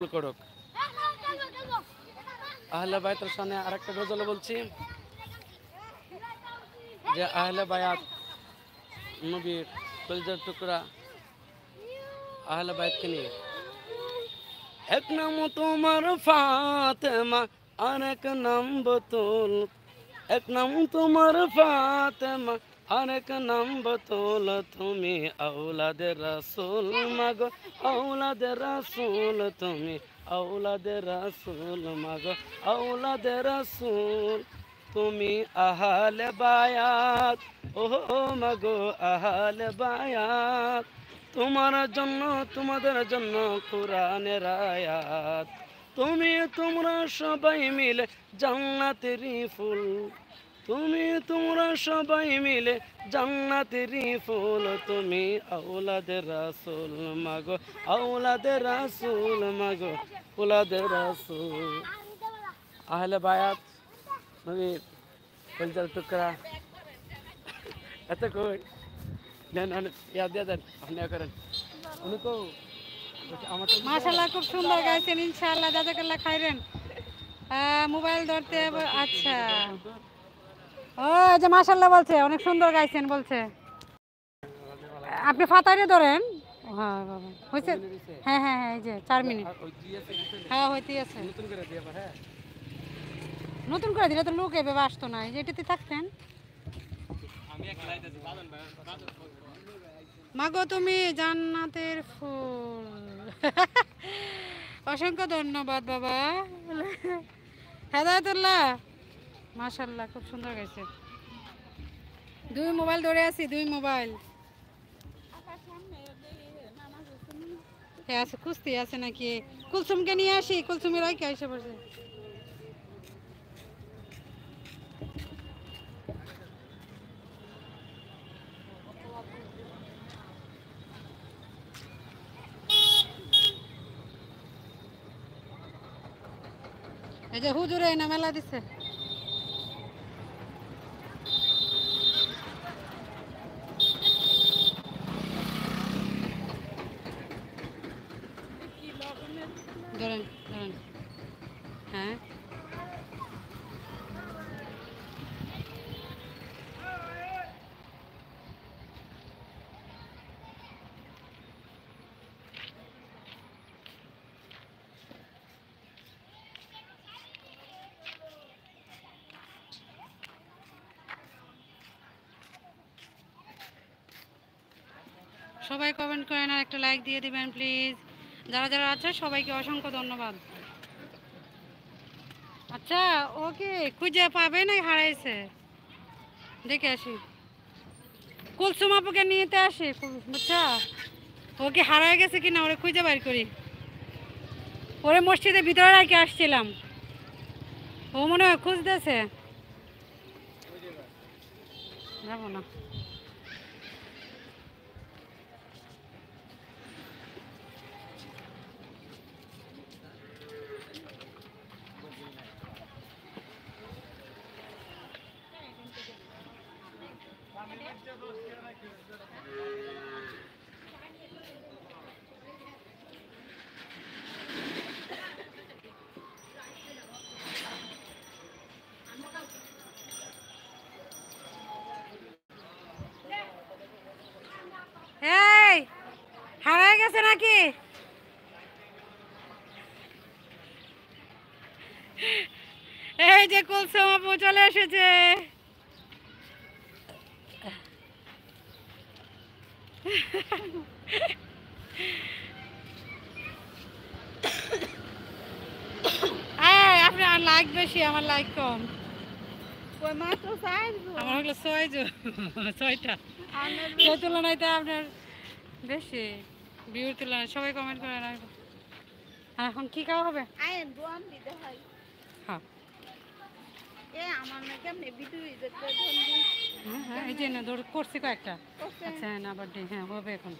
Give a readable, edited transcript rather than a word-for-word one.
করুক। আহলে বায়াতের সামনে আরেকটা গজল বলছি যে আহলে বায়াত নবীর কলিজার টুকরা আহলে বায়াতকে নিয়ে। এক নাম তোমার ফাতেমা আর এক নাম বতুল, এক নাম তোমার ফাতেমা আর এক নাম বতুল। তুমি আওলাদে রাসূল মাগো, আওলাদে রাসূল, তুমি আওলাদে রাসূল মাগো, আওলাদে রাসূল। তুমি আহলে বায়াত, ও মাগো আহলে বায়াত। তোমার জন্য তোমাদের জন্য কোরআনের আয়াত। তুমি তোমরা সবাই মিলে জান্নাতেরই ফুল, তুমি তোমরা সবাই মিলে জান্নাতেরই ফুল। তুমি আওলাদে রাসূল মাগো, আওলাদে রাসূল মাগো, আওলাদে রাসূল। আহলে বায়াত নবীর কলিজার টুকরা। এত কই দেন ইয়াদ দিয়ে দেন, আপনি করেন উনিকো। মাশাআল্লাহ খুব সুন্দর গাইছেন, ইনশাআল্লাহ জাযাকাল্লাহ খাইরেন। মোবাইল ধরতে আচ্ছা, ও এই যে মাশাআল্লাহ বলছে, অনেক সুন্দর গাইছেন বলছে। আপনি ফাতারে ধরেন। হ্যাঁ বাবা হয়েছে। হ্যাঁ হ্যাঁ হ্যাঁ, এই যে 4 মিনিট। হ্যাঁ হইতে আছে, নতুন করে দিলে তো লোক এভাবে আসতো না, এই যে এটাতে থাকতেন। মাগো তুমি জান্নাতের ফুল। অসংখ্য ধন্যবাদ বাবা হেদায়েতুল্লাহ। মাশাআল্লাহ খুব সুন্দর গাইছে। 2 মোবাইল ধরে আছি, 2 মোবাইল আছে, কুস্তি আছে নাকি? কুলসুমকে নিয়ে আসি, কুলসুমের রাইকে এসে পড়ছে। এই যে হুজুরে না মেলা দিচ্ছে। ধরেন ধরেন, হ্যাঁ সবাই কমেন্ট করেন আর একটা লাইক দিয়ে দিবেন প্লিজ। যারা যারা আছে সবাইকে অসংখ্য ধন্যবাদ। আচ্ছা ওকে খুঁজে পাবে না হারাইছে, দেখে আসি। কুলসুম আপুকে নিতে আসি, বুঝছা ওকে হারাই গেছে কিনা ওরে খুঁজে বাইর করি। ওরে মসজিদের ভিতরে রেখে আসছিলাম, ও মনে হয় খুঁজতেছে, যাবো না। এই হারাই গেছে নাকি? এই যে কুলসুম আপু চলে এসেছে। আপনার লাইক বেশি, আমার লাইক কম। আমার হলো 6টা, সেই তুলনায় তো আপনার বেশি ভিউর তুলনায়। সবাই কমেন্ট করে না। এখন কি খাওয়া হবে? হ্যাঁ হ্যাঁ, এই যে না ধর করছি কয়েকটা। আচ্ছা হ্যাঁ না বার্থডে, হ্যাঁ হবে এখন।